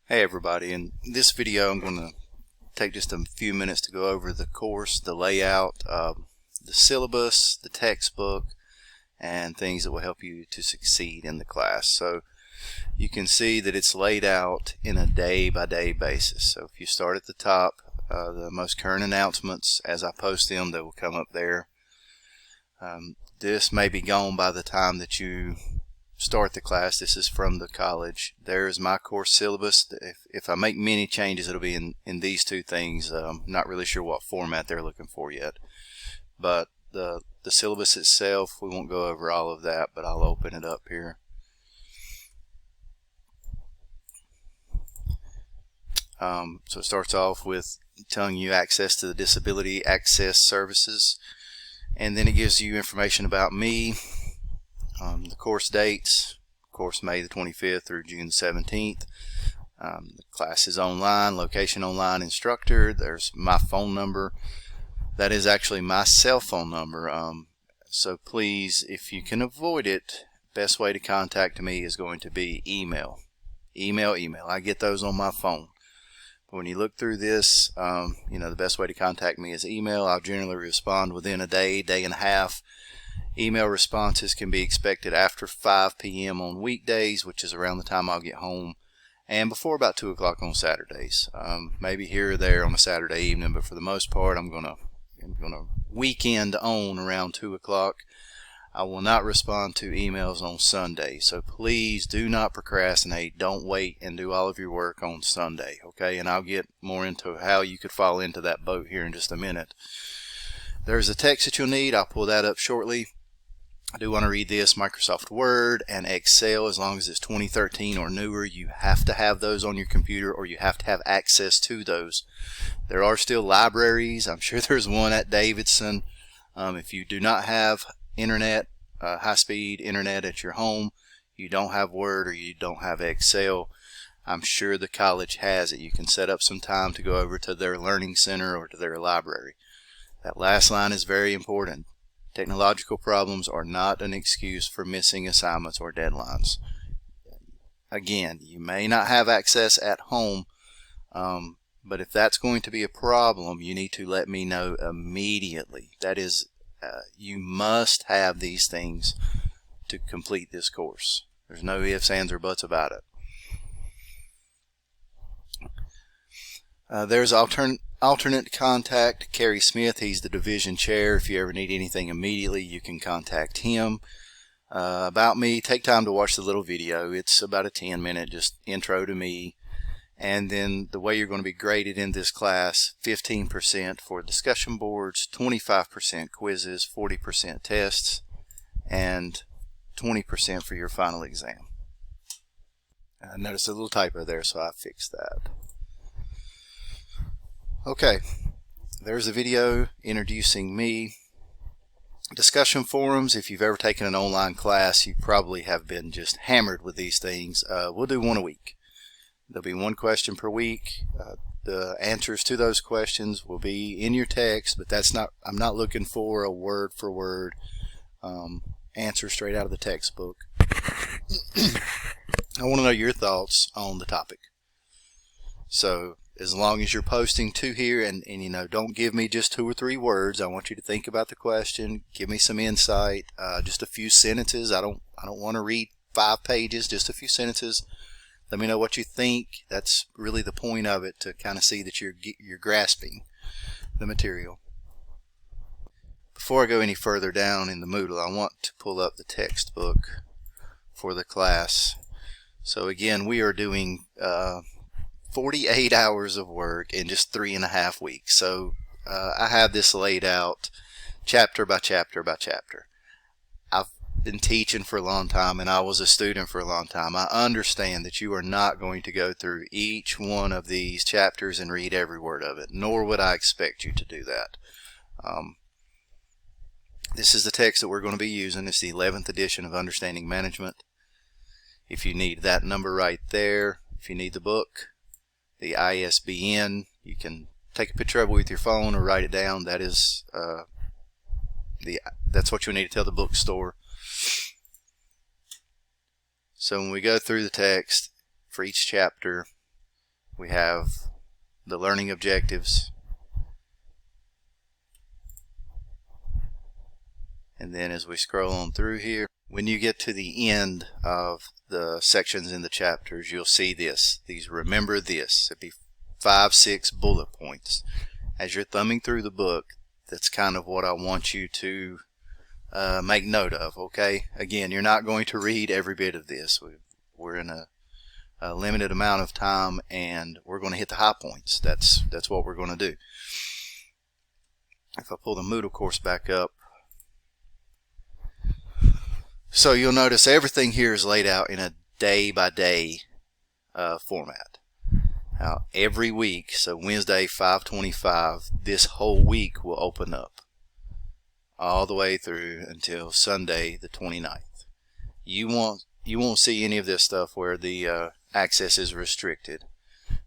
Hey everybody, in this video I'm going to take just a few minutes to go over the course, the layout, the syllabus, the textbook, and things that will help you to succeed in the class. So you can see that it's laid out in a day-by-day basis. So if you start at the top, the most current announcements, as I post them, they will come up there. This may be gone by the time that you start the class. This is from the college. There's my course syllabus. If I make many changes, it'll be in these two things. Not really sure what format they're looking for yet, but the syllabus itself, we won't go over all of that, but I'll open it up here. So it starts off with telling you access to the disability access services, and then it gives you information about me. The course dates, course May the 25th through June 17th. The class is online, location online, instructor. There's my phone number. That is actually my cell phone number. So please, if you can avoid it, best way to contact me is going to be email. Email. I get those on my phone. But when you look through this, the best way to contact me is email. I'll generally respond within a day, day and a half. Email responses can be expected after 5 p.m. on weekdays, which is around the time I'll get home, and before about 2 o'clock on Saturdays. Maybe here or there on a Saturday evening, but for the most part, I'm gonna weekend on around 2 o'clock. I will not respond to emails on Sunday, so please do not procrastinate. Don't wait and do all of your work on Sunday, okay? And I'll get more into how you could fall into that boat here in just a minute. There's a text that you'll need. I'll pull that up shortly. I do want to read this. Microsoft Word and Excel, as long as it's 2013 or newer, you have to have those on your computer, or you have to have access to those. There are still libraries. I'm sure there's one at Davidson. If you do not have internet, high-speed internet at your home, you don't have Word or you don't have Excel, I'm sure the college has it. You can set up some time to go over to their learning center or to their library. That last line is very important. Technological problems are not an excuse for missing assignments or deadlines. Again, you may not have access at home, but if that's going to be a problem, you need to let me know immediately. That is, you must have these things to complete this course. There's no ifs, ands, or buts about it. There's alternate contact, Kerry Smith. He's the division chair. If you ever need anything immediately, you can contact him. About me, take time to watch the little video. It's about a 10-minute just intro to me. And then the way you're going to be graded in this class: 15% for discussion boards, 25% quizzes, 40% tests, and 20% for your final exam. I noticed a little typo there, so I fixed that. Okay, there's a video introducing me. Discussion forums, if you've ever taken an online class, you probably have been just hammered with these things. We'll do one a week. There'll be one question per week. The answers to those questions will be in your text, but I'm not looking for a word for word answer straight out of the textbook. I want to know your thoughts on the topic. So as long as you're posting to here, and don't give me just 2 or 3 words. I want you to think about the question, give me some insight, just a few sentences. I don't want to read 5 pages, just a few sentences. Let me know what you think. That's really the point of it, to kind of see that you're grasping the material. Before I go any further down in the Moodle, I want to pull up the textbook for the class. So again, we are doing 48 hours of work in just 3.5 weeks. So I have this laid out chapter by chapter by chapter. I've been teaching for a long time, and I was a student for a long time. I understand that you are not going to go through each one of these chapters and read every word of it, nor would I expect you to do that. This is the text that we're going to be using. It's the 11th edition of Understanding Management. If you need that number right there, if you need the book, the ISBN, you can take a picture of it with your phone or write it down. That is that's what you'll need to tell the bookstore. So when we go through the text for each chapter, We have the learning objectives, and then as we scroll on through here, when you get to the end of the sections in the chapters, you'll see these remember this. It'd be 5-6 bullet points. As you're thumbing through the book, that's kind of what I want you to make note of. Okay, again, you're not going to read every bit of this. We're in a limited amount of time, and we're going to hit the high points. That's what we're going to do. If I pull the Moodle course back up, so you'll notice everything here is laid out in a day-by-day format. Now, every week, so Wednesday 5:25, this whole week will open up all the way through until Sunday the 29th. You won't see any of this stuff where the access is restricted.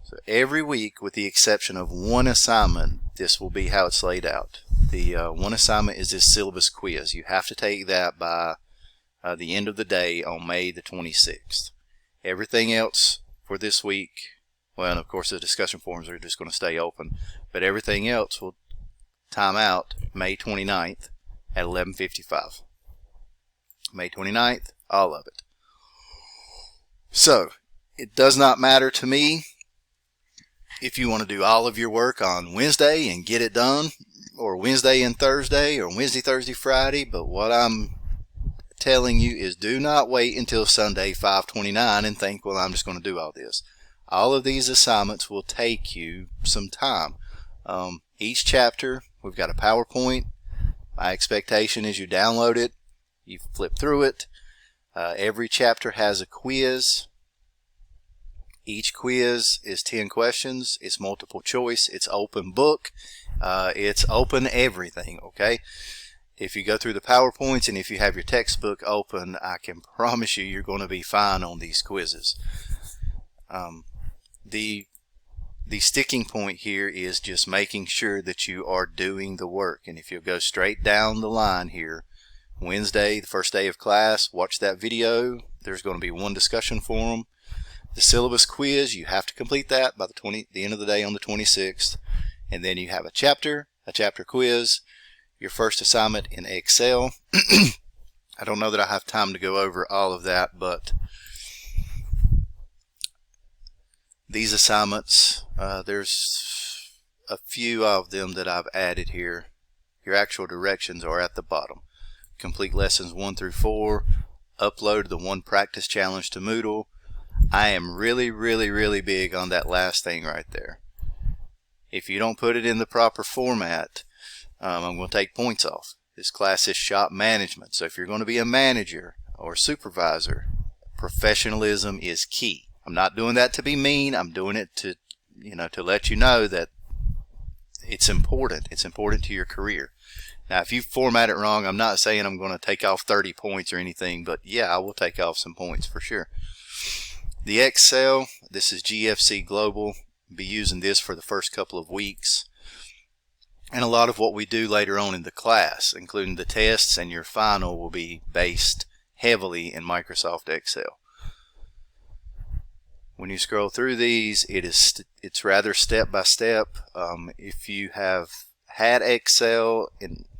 So every week, with the exception of one assignment, this will be how it's laid out. The one assignment is this syllabus quiz. You have to take that by the end of the day on May the 26th. Everything else for this week, well, and of course the discussion forums are just going to stay open, but everything else will time out May 29th at 11:55. May 29th, all of it. So it does not matter to me if you want to do all of your work on Wednesday and get it done, or Wednesday and Thursday, or Wednesday, Thursday, Friday, but what I'm telling you is do not wait until Sunday 5:29 and think, well, I'm just going to do all this. All of these assignments will take you some time. Each chapter, we've got a PowerPoint. My expectation is you download it, you flip through it. Every chapter has a quiz. Each quiz is 10 questions. It's multiple choice. It's open book. It's open everything, okay? If you go through the PowerPoints and if you have your textbook open, I can promise you're going to be fine on these quizzes. The sticking point here is just making sure that you are doing the work. And if you'll go straight down the line here, Wednesday, the first day of class, watch that video. There's going to be one discussion forum. The syllabus quiz, you have to complete that by the end of the day on the 26th. And then you have a chapter quiz, your first assignment in Excel. I don't know that I have time to go over all of that, but these assignments, there's a few of them that I've added here. Your actual directions are at the bottom. Complete lessons 1 through 4, upload the one practice challenge to Moodle. I am really big on that last thing right there. If you don't put it in the proper format, I'm going to take points off. This class is shop management, so if you're going to be a manager or supervisor, professionalism is key. I'm not doing that to be mean. I'm doing it to let you know that it's important. It's important to your career. Now, if you format it wrong, I'm not saying I'm going to take off 30 points or anything, but yeah, I will take off some points for sure. The Excel, this is GFC Global. Be using this for the first couple of weeks. And a lot of what we do later on in the class, including the tests and your final, will be based heavily in Microsoft Excel. When you scroll through these, it's rather step by step. If you have had Excel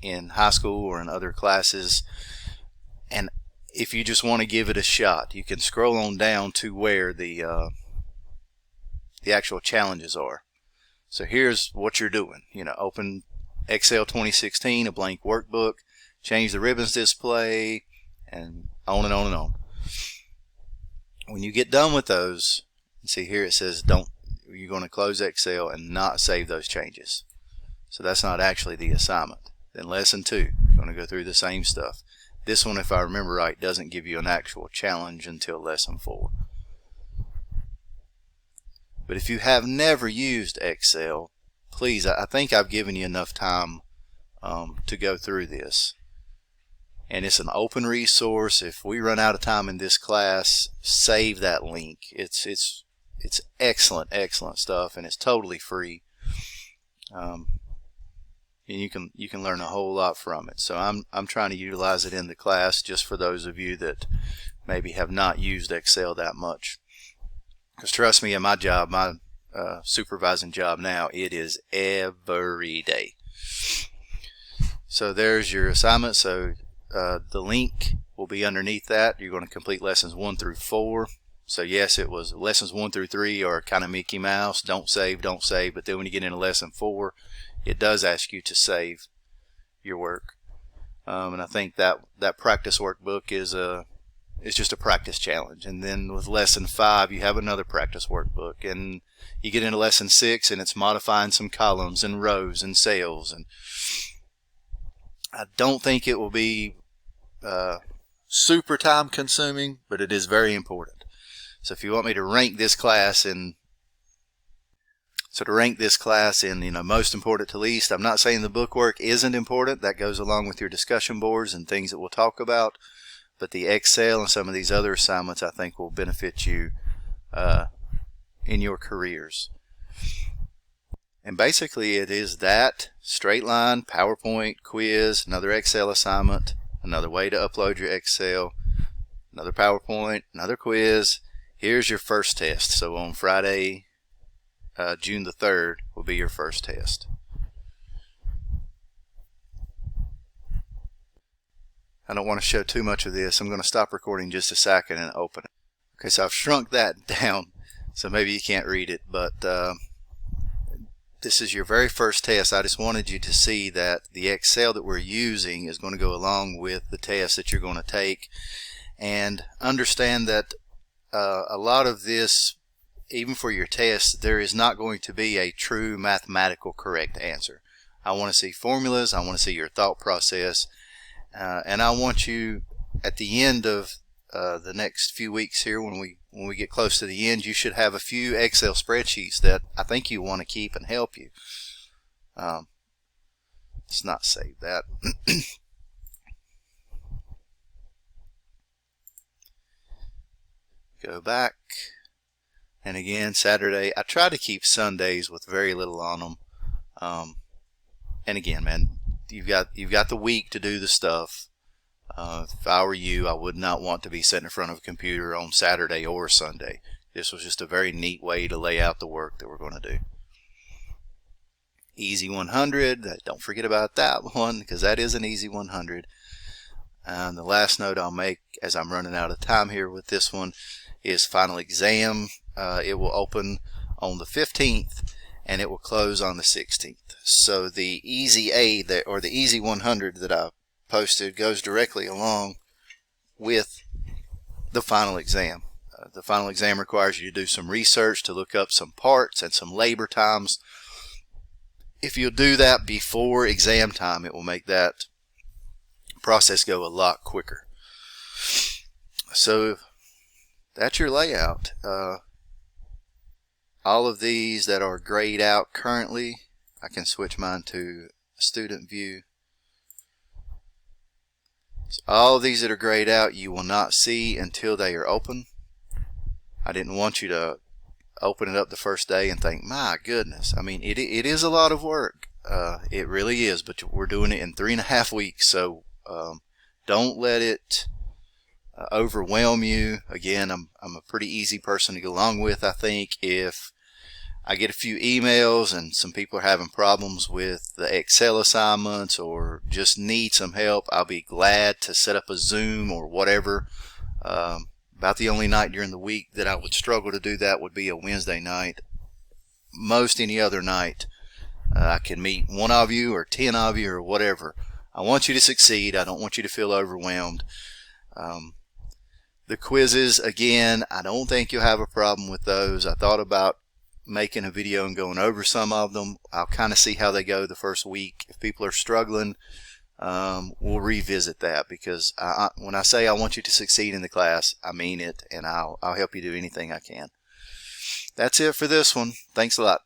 in high school or in other classes, and if you just want to give it a shot, you can scroll on down to where the actual challenges are. So here's what you're doing. Open Excel 2016, a blank workbook, change the ribbons display, and on and on and on. When you get done with those, see here it says you're going to close Excel and not save those changes. So that's not actually the assignment. Then lesson 2, you're going to go through the same stuff. This one, if I remember right, doesn't give you an actual challenge until lesson 4. But if you have never used Excel, please, I think I've given you enough time to go through this. And it's an open resource. If we run out of time in this class, save that link. It's excellent stuff, and it's totally free. And you can learn a whole lot from it. So I'm trying to utilize it in the class just for those of you that maybe have not used Excel that much. Because trust me, in my job, my supervising job now, it is every day. So there's your assignment. So the link will be underneath that. You're going to complete lessons 1 through 4. So yes, it was lessons 1 through 3 are kind of Mickey Mouse, don't save, but then when you get into lesson 4, it does ask you to save your work. And I think that practice workbook is just a practice challenge. And then with lesson 5, you have another practice workbook, and you get into lesson 6, and it's modifying some columns and rows and cells. And I don't think it will be super time consuming, but it is very important. So if you want me to rank this class in most important to least, I'm not saying the bookwork isn't important. That goes along with your discussion boards and things that we'll talk about. But the Excel and some of these other assignments I think will benefit you in your careers. And basically it is that straight line, PowerPoint, quiz, another Excel assignment, another way to upload your Excel, another PowerPoint, another quiz. Here's your first test. So on Friday, June the 3rd will be your first test. I don't want to show too much of this. I'm going to stop recording just a second and open it. Okay, so I've shrunk that down so maybe you can't read it, but this is your very first test. I just wanted you to see that the Excel that we're using is going to go along with the test that you're going to take, and understand that a lot of this, even for your test, there is not going to be a true mathematical correct answer. I want to see formulas, I want to see your thought process, and I want you at the end of the next few weeks here, when we get close to the end, you should have a few Excel spreadsheets that I think you want to keep and help you. Let's not save that. Go back, and again Saturday. I try to keep Sundays with very little on them. And again, man, you've got the week to do the stuff. If I were you, I would not want to be sitting in front of a computer on Saturday or Sunday. This was just a very neat way to lay out the work that we're going to do. Easy 100. Don't forget about that one, because that is an easy 100. And the last note I'll make, as I'm running out of time here with this one, is final exam. It will open on the 15th and it will close on the 16th. So the easy A or the easy 100 that I posted goes directly along with the final exam. The final exam requires you to do some research, to look up some parts and some labor times. If you'll do that before exam time, it will make that process go a lot quicker. So that's your layout. All of these that are grayed out currently, I can switch mine to student view. So all of these that are grayed out you will not see until they are open. I didn't want you to open it up the first day and think, my goodness. I mean, it is a lot of work. It really is, but we're doing it in 3.5 weeks, so don't let it overwhelm you. Again, I'm a pretty easy person to get along with. I think if I get a few emails and some people are having problems with the Excel assignments or just need some help, I'll be glad to set up a Zoom or whatever. About the only night during the week that I would struggle to do that would be a Wednesday night. Most any other night I can meet one of you or 10 of you or whatever. I want you to succeed. I don't want you to feel overwhelmed. The quizzes, again, I don't think you'll have a problem with those. I thought about making a video and going over some of them. I'll kind of see how they go the first week. If people are struggling, we'll revisit that, because when I say I want you to succeed in the class, I mean it, and I'll help you do anything I can. That's it for this one. Thanks a lot.